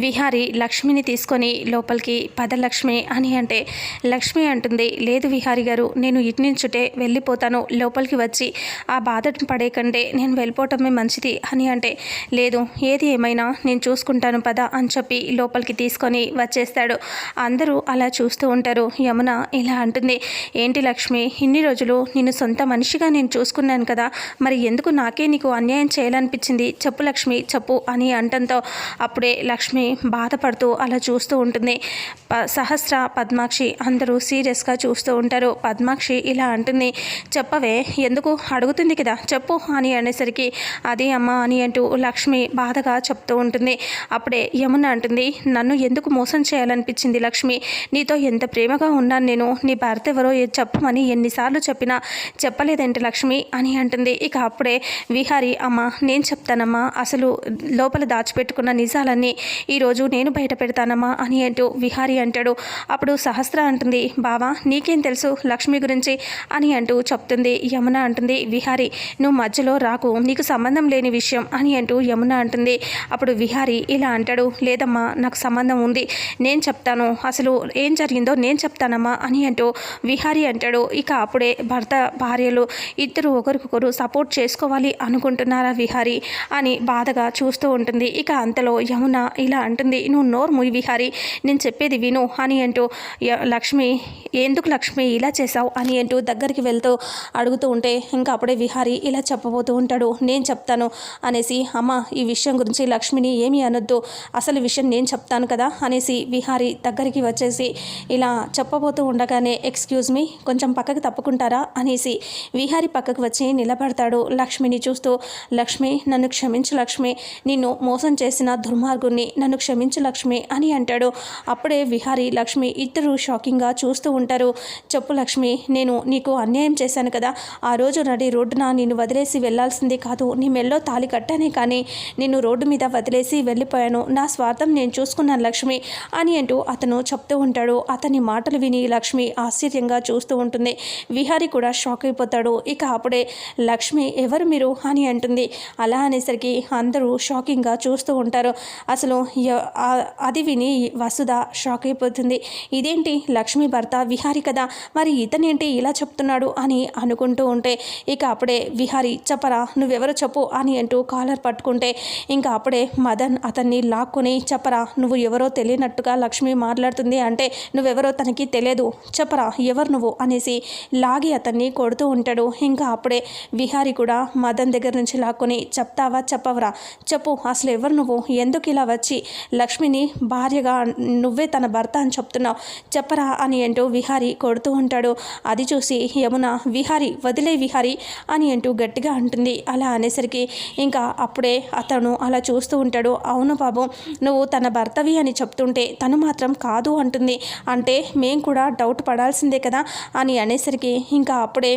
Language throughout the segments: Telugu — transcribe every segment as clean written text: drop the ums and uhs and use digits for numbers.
విహారి లక్ష్మిని తీసుకొని లోపలికి పద లక్ష్మి అని అంటే లక్ష్మి అంటుంది, లేదు విహారి గారు, నేను ఇటు నుంచుటే వెళ్ళిపోతాను, లోపలికి వచ్చి ఆ బాధను పడే కంటే నేను వెళ్ళిపోవటమే మంచిది అని అంటే, లేదు ఏది ఏమైనా నేను చూసుకుంటాను పద అని చెప్పి లోపలికి తీసుకొని వచ్చేస్తాడు. అందరూ అలా చూస్తూ ఉంటారు. యమున ఇలా అంటుంది, ఏంటి లక్ష్మి, ఇన్ని రోజులు నిన్ను సొంత మనిషిగా నేను చూసుకున్నాను కదా, మరి ఎందుకు నాకే నీకు అన్యాయం చేయాలనిపించింది, చెప్పు లక్ష్మి చెప్పు అని అంటంతో అప్పుడే లక్ష్మి బాధపడుతూ అలా చూస్తూ ఉంటుంది. సహస్ర, పద్మాక్షి అందరూ సీరియస్గా చూస్తూ ఉంటారు. పద్మాక్షి ఇలా అంటుంది, చెప్పవే, ఎందుకు అడుగుతుంది కదా చెప్పు అని అనేసరికి అదే అమ్మ అని అంటూ లక్ష్మి బాధగా చెప్తూ ఉంటుంది. అప్పుడే యమున అంటుంది, నన్ను ఎందుకు మోసం చేయాలనిపించింది లక్ష్మి, నీతో ఎంత ప్రేమగా ఉన్నాను నేను, నీ భర్త ఎవరో చెప్పమని ఎన్నిసార్లు చెప్పినా చెప్పలేదేంటి లక్ష్మి అని అంటుంది. ఇక అప్పుడే విహారి, అమ్మ నేను చెప్తానమ్మా, అసలు లోపల దాచిపెట్టుకున్న నిజాలన్నీ ఈరోజు నేను బయట పెడతానమ్మా అని అంటూ విహారి అంటాడు. అప్పుడు సహస్ర అంటుంది, బావా నీకేం తెలుసు లక్ష్మి గురించి అని అంటూ చెప్తుంది. యమున అంటుంది, విహారి నువ్వు మధ్యలో రాకు, నీకు సంబంధం లేని విషయం అని అంటూ యమున అంటుంది. అప్పుడు విహారి ఇలా అంటాడు, లేదమ్మా నాకు సంబంధం ఉంది, నేను చెప్తాను, అసలు ఏం జరిగిందో నేను చెప్తానమ్మా అని అంటూ విహారి అంటాడు. ఇక అప్పుడే భర్త భార్యలు ఇద్దరు ఒకరికొకరు సపోర్ట్ చేసుకోవాలి అనుకుంటున్నారా విహారి అని బాధగా చూస్తూ ఉంటుంది. ఇక అంతలో యమున ఇలా అంటుంది, నువ్వు నోరు మూయి విహారి, నేను చెప్పేది విను అని అంటూ లక్ష్మి, ఎందుకు లక్ష్మి ఇలా చేశావు అని అంటూ దగ్గరికి వెళ్తూ అడుగుతూ ఉంటే ఇంకా అప్పుడే విహారి ఇలా చెప్పబోతూ ఉంటాడు, నేను చెప్తాను అనేసి, అమ్మ ఈ విషయం గురించి లక్ష్మిని ఏమీ అనొద్దు, అసలు విషయం నేను చెప్తాను కదా అనేసి విహారి దగ్గరికి వచ్చేసి ఇలా చెప్పబోతూ ఉండగానే, ఎక్స్క్యూజ్ మీ, కొంచెం పక్కకు తప్పుకుంటారా అనేసి విహారి పక్కకు వచ్చి నిలబడతాడు. లక్ష్మిని చూస్తూ, లక్ష్మి నన్ను క్షమించు లక్ష్మి, నిన్ను మోసం చేసిన దుర్మార్గుణ్ణి, నన్ను క్షమించు లక్ష్మి అని అంటాడు. అప్పుడే విహారి లక్ష్మి ఇద్దరు షాకింగ్గా చూస్తూ ఉంటారు. చెప్పు లక్ష్మి, నేను నీకు అన్యాయం చేశాను కదా, ఆ రోజు నడి రోడ్డున నిన్ను వదిలేసి వెళ్లాల్సింది కాదు, నీ మెల్లో తాళి కట్టానే కానీ నిన్ను రోడ్డు మీద వదిలేసి వెళ్ళిపోయాను, నా స్వార్థం నేను చూసుకున్నాను లక్ష్మి అని అంటూ అతను చెప్తూ ఉంటాడు. అతని మాటలు విని లక్ష్మి ఆశ్చర్యంగా చూస్తూ ఉంటుంది. విహారి కూడా షాక్ అయిపోతాడు. ఇక అప్పుడే లక్ష్మి ఎవరు మీరు అని అంటుంది. అలా అనేసరికి అందరూ షాకింగ్గా చూస్తూ ఉంటారు. అసలు అది విని వసుధ షాక్ అయిపోతుంది. ఇదేంటి లక్ష్మి భర్త విహారి కదా, మరి ఇతనేంటి ఇలా చెప్తున్నాడు అని అనుకుంటూ ఉంటే ఇక అప్పుడే విహారి, చెప్పరా నువ్వెవరో చెప్పు అని అంటూ కాలర్ పట్టుకుంటే ఇంకా అప్పుడే మదన్ అతన్ని లాక్కొని, చెప్పరా నువ్వు ఎవరో తెలియనట్టుగా లక్ష్మి మాట్లాడుతుంది అంటే నువ్వెవరో తనకి తెలియదు, చెప్పరా ఎవరు నువ్వు అనేసి లాగి అతన్ని కొడుతూ ఉంటాడు. ఇంకా అప్పుడే విహారి కూడా మదన్ దగ్గర నుంచి లాక్కొని, చెప్తావా చెప్పవరా చెప్పు, అసలు ఎవరు నువ్వు, ఎందుకు ఇలా వచ్చి లక్ష్మిని భార్యగా నువ్వే తన భర్త అని చెప్తున్నావు, చెప్పరా అని అంటూ విహారి కొడుతూ ఉంటాడు. అది చూసి యమున, విహారి వదిలే విహారి అని అంటూ గట్టిగా అంటుంది. అలా అనేసరికి ఇంకా అప్పుడే అతను అలా చూస్తూ ఉంటాడు. అవును బాబు, నువ్వు తన భర్తవి అని చెప్తుంటే తను మాత్రం కాదు అంటుంది, అంటే మేం కూడా డౌట్ పడాల్సిందే కదా అని అనేసరికి ఇంకా అప్పుడే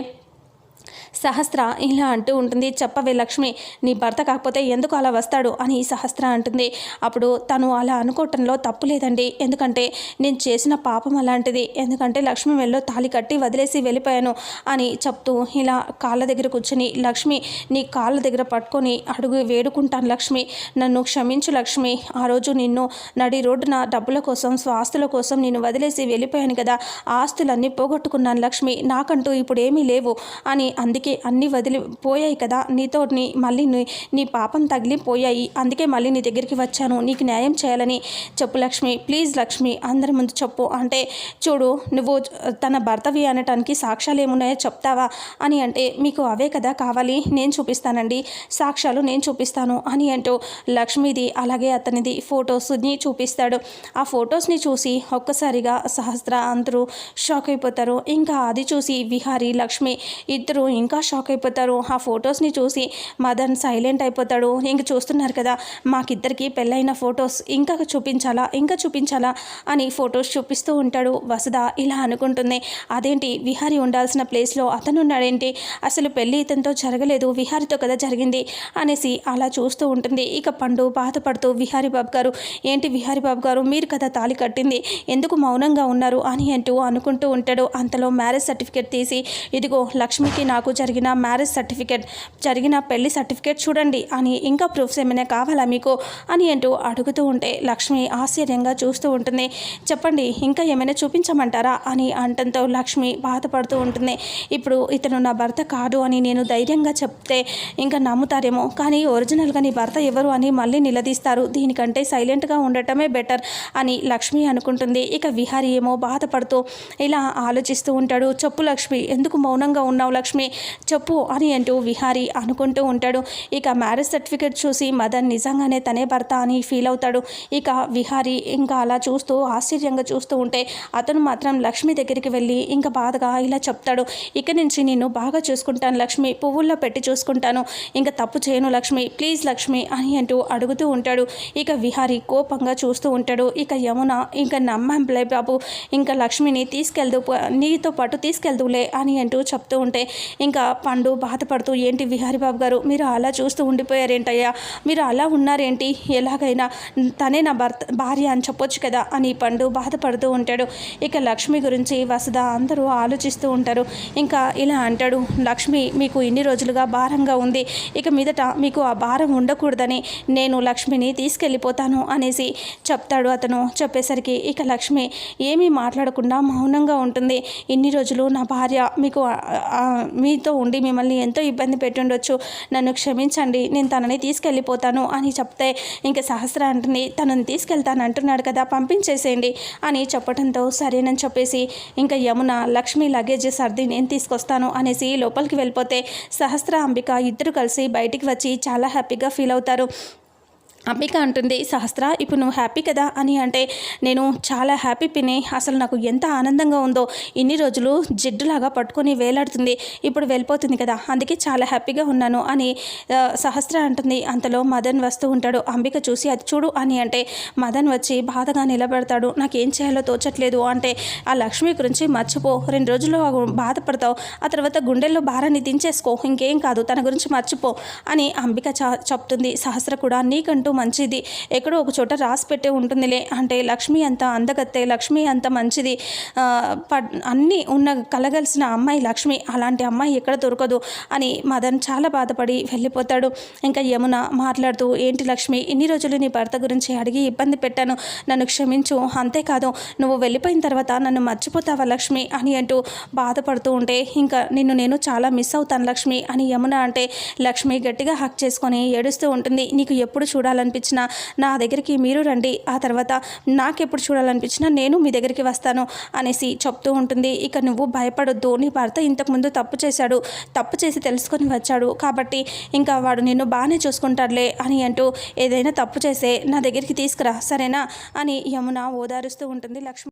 సహస్ర ఇలా అంటూ ఉంటుంది, చెప్పవే లక్ష్మి, నీ భర్త కాకపోతే ఎందుకు అలా వస్తాడు అని సహస్ర అంటుంది. అప్పుడు తను అలా అనుకోవటంలో తప్పు లేదండి, ఎందుకంటే నేను చేసిన పాపం అలాంటిది, ఎందుకంటే లక్ష్మి మెల్లో తాళి కట్టి వదిలేసి వెళ్ళిపోయాను అని చెప్తూ ఇలా కాళ్ళ దగ్గర కూర్చొని, లక్ష్మి నీ కాళ్ళ దగ్గర పట్టుకొని అడుగు వేడుకుంటాను లక్ష్మి, నన్ను క్షమించు లక్ష్మి, ఆ రోజు నిన్ను నడి రోడ్డున డబ్బుల కోసం స్వాస్తుల కోసం నేను వదిలేసి వెళ్ళిపోయాను కదా, ఆస్తులన్నీ పోగొట్టుకున్నాను లక్ష్మి, నాకంటూ ఇప్పుడు ఏమీ లేవు అని, అందుకే అన్నీ వదిలిపోయాయి కదా నీతో, మళ్ళీ నీ పాపం తగిలిపోయాయి, అందుకే మళ్ళీ నీ దగ్గరికి వచ్చాను నీకు న్యాయం చేయాలని, చెప్పు లక్ష్మి ప్లీజ్ లక్ష్మి అందరి ముందు చెప్పు అంటే, చూడు నువ్వు తన భర్తవి అనటానికి సాక్ష్యాలు ఏమున్నాయో చెప్తావా అని అంటే, మీకు అవే కదా కావాలి, నేను చూపిస్తానండి, సాక్ష్యాలు నేను చూపిస్తాను అని అంటూ లక్ష్మిది అలాగే అతనిది ఫొటోస్ని చూపిస్తాడు. ఆ ఫొటోస్ని చూసి ఒక్కసారిగా సహస్ర అందరూ షాక్ అయిపోతారు. ఇంకా అది చూసి విహారి లక్ష్మి ఇద్దరు ఇంకా షాక్ అయిపోతారు. ఆ ఫొటోస్ని చూసి మదన్ సైలెంట్ అయిపోతాడు. ఇంక చూస్తున్నారు కదా, మాకిద్దరికి పెళ్ళైన ఫొటోస్ ఇంకా చూపించాలా అని ఫొటోస్ చూపిస్తూ ఉంటాడు. వసుధ ఇలా అనుకుంటుంది, అదేంటి విహారి ఉండాల్సిన ప్లేస్లో అతను ఉన్నాడేంటి, అసలు పెళ్ళి ఇతనితో జరగలేదు విహారితో కదా జరిగింది అనేసి అలా చూస్తూ ఉంటుంది. ఇక పండు బాధపడుతూ, విహారి బాబు గారు ఏంటి విహారి బాబు గారు, మీరు కదా తాళి కట్టింది, ఎందుకు మౌనంగా ఉన్నారు అని అంటూ అనుకుంటూ ఉంటాడు. అంతలో మ్యారేజ్ సర్టిఫికేట్ తీసి, ఇదిగో లక్ష్మికి నాకు జరిగిన మ్యారేజ్ సర్టిఫికేట్, జరిగిన పెళ్లి సర్టిఫికేట్ చూడండి అని, ఇంకా ప్రూఫ్స్ ఏమైనా కావాలా మీకు అని అంటూ అడుగుతూ ఉంటే లక్ష్మి ఆశ్చర్యంగా చూస్తూ ఉంటుంది. చెప్పండి ఇంకా ఏమైనా చూపించమంటారా అని అంటంతో లక్ష్మి బాధపడుతూ ఉంటుంది. ఇప్పుడు ఇతను నా భర్త కాదు అని నేను ధైర్యంగా చెప్తే ఇంకా నమ్ముతారేమో, కానీ ఒరిజినల్గా నీ భర్త ఎవరు అని మళ్ళీ నిలదీస్తారు, దీనికంటే సైలెంట్గా ఉండటమే బెటర్ అని లక్ష్మి అనుకుంటుంది. ఇక విహారీ ఏమో బాధపడుతూ ఇలా ఆలోచిస్తూ ఉంటాడు. చెప్పు లక్ష్మి, ఎందుకు మౌనంగా ఉన్నావు లక్ష్మి, చెప్పు అని అంటూ విహారీ అనుకుంటూ ఉంటాడు. ఇక మ్యారేజ్ సర్టిఫికేట్ చూసి మదన్ నిజంగానే తనే భర్త అని ఫీల్ అవుతాడు. ఇక విహారీ ఇంకా అలా చూస్తూ ఆశ్చర్యంగా చూస్తూ ఉంటే అతను మాత్రం లక్ష్మి దగ్గరికి వెళ్ళి ఇంకా బాధగా ఇలా చెప్తాడు. ఇక నుంచి నిన్ను బాగా చూసుకుంటాను లక్ష్మి, పువ్వుల్లో పెట్టి చూసుకుంటాను, ఇంకా తప్పు చేయను లక్ష్మి, ప్లీజ్ లక్ష్మి అని అంటూ అడుగుతూ ఉంటాడు. ఇక విహారీ కోపంగా చూస్తూ ఉంటాడు. ఇక యమున ఇంకా నమ్మంలే బాబు, ఇంకా లక్ష్మిని తీసుకెళ్తూ నీతో పాటు తీసుకెళ్తూలే అని అంటూ చెప్తూ ఉంటే ఇంకా పండు బాధపడుతూ ఏంటి విహారీ బాబు గారు మీరు అలా చూస్తూ ఉండిపోయారేంటయ్యా, మీరు అలా ఉన్నారేంటి, ఎలాగైనా తనే నా భార్య అని చెప్పొచ్చు కదా అని పండు బాధపడుతూ ఉంటాడు. ఇక లక్ష్మి గురించి వసుధ అందరూ ఆలోచిస్తూ ఉంటారు. ఇంకా ఇలా అంటాడు, లక్ష్మి మీకు ఇన్ని రోజులుగా భారంగా ఉంది, ఇక మీదట మీకు ఆ భారం ఉండకూడదని నేను లక్ష్మిని తీసుకెళ్ళిపోతాను అనేసి చెప్తాడు అతను. చెప్పేసరికి ఇక లక్ష్మి ఏమీ మాట్లాడకుండా మౌనంగా ఉంటుంది. ఇన్ని రోజులు నా భార్య మీకు మీతో ఉండి మిమ్మల్ని ఎంతో ఇబ్బంది పెట్టుండొచ్చు, నన్ను క్షమించండి, నేను తనని తీసుకెళ్ళిపోతాను అని చెప్తే ఇంకా సహస్ర అంటుంది, తనని తీసుకెళ్తాను అంటున్నాడు కదా పంపించేసేయండి అని చెప్పడంతో సరేనని చెప్పేసి ఇంకా యమున లక్ష్మి లగేజ్ సర్ది నేను తీసుకొస్తాను అనేసి లోపలికి వెళ్ళిపోతే సహస్ర అంబిక ఇద్దరు కలిసి బయటికి వచ్చి చాలా హ్యాపీగా ఫీల్ అవుతారు. అంబిక అంటుంది, సహస్ర ఇప్పుడు నువ్వు హ్యాపీ కదా అని అంటే నేను చాలా హ్యాపీ పిన్ని, అసలు నాకు ఎంత ఆనందంగా ఉందో, ఇన్ని రోజులు జిడ్డులాగా పట్టుకొని వేలాడుతుంది, ఇప్పుడు వెళ్ళిపోతుంది కదా అందుకే చాలా హ్యాపీగా ఉన్నాను అని సహస్ర అంటుంది. అంతలో మదన్ వస్తూ ఉంటాడు. అంబిక చూసి అది చూడు అని అంటే మదన్ వచ్చి బాధగా నిలబెడతాడు. నాకేం చేయాలో తోచట్లేదు అంటే ఆ లక్ష్మి గురించి మర్చిపో, 2 రోజుల్లో బాధపడతావు, ఆ తర్వాత గుండెల్లో భారాన్ని దించేసుకో, ఇంకేం కాదు, తన గురించి మర్చిపో అని అంబిక చెప్తుంది. సహస్ర కూడా నీకంటూ మంచిది ఎక్కడో ఒక చోట రాసి పెట్టే ఉంటుందిలే అంటే లక్ష్మి అంత అందగత్తే, లక్ష్మి అంత మంచిది, అన్నీ కలగలిసిన అమ్మాయి లక్ష్మి, అలాంటి అమ్మాయి ఎక్కడ దొరకదు అని మదన్ చాలా బాధపడి వెళ్ళిపోతాడు. ఇంకా యమున మాట్లాడుతూ ఏంటి లక్ష్మి ఇన్ని రోజులు నీ భర్త గురించి అడిగి ఇబ్బంది పెట్టాను, నన్ను క్షమించు, అంతేకాదు నువ్వు వెళ్ళిపోయిన తర్వాత నన్ను మర్చిపోతావా లక్ష్మి అని అంటూ బాధపడుతూ ఉంటే ఇంకా నిన్ను నేను చాలా మిస్ అవుతాను లక్ష్మి అని యమున అంటే లక్ష్మి గట్టిగా హక్ చేసుకొని ఏడుస్తూ ఉంటుంది. నీకు ఎప్పుడు చూడాలనిపించినా నా దగ్గరికి మీరు రండి, ఆ తర్వాత నాకెప్పుడు చూడాలనిపించినా నేను మీ దగ్గరికి వస్తాను అనేసి చెప్తూ ఉంటుంది. ఇక నువ్వు భయపడొద్దు, నీ భర్త ఇంతకుముందు తప్పు చేశాడు, తప్పు చేసి తెలుసుకొని వచ్చాడు కాబట్టి ఇంకా వాడు నిన్ను బాగానే చూసుకుంటాడులే అని అంటూ ఏదైనా తప్పు చేసే నా దగ్గరికి తీసుకురా సరేనా అని యమున ఓదారుస్తూ ఉంటుంది. లక్ష్మి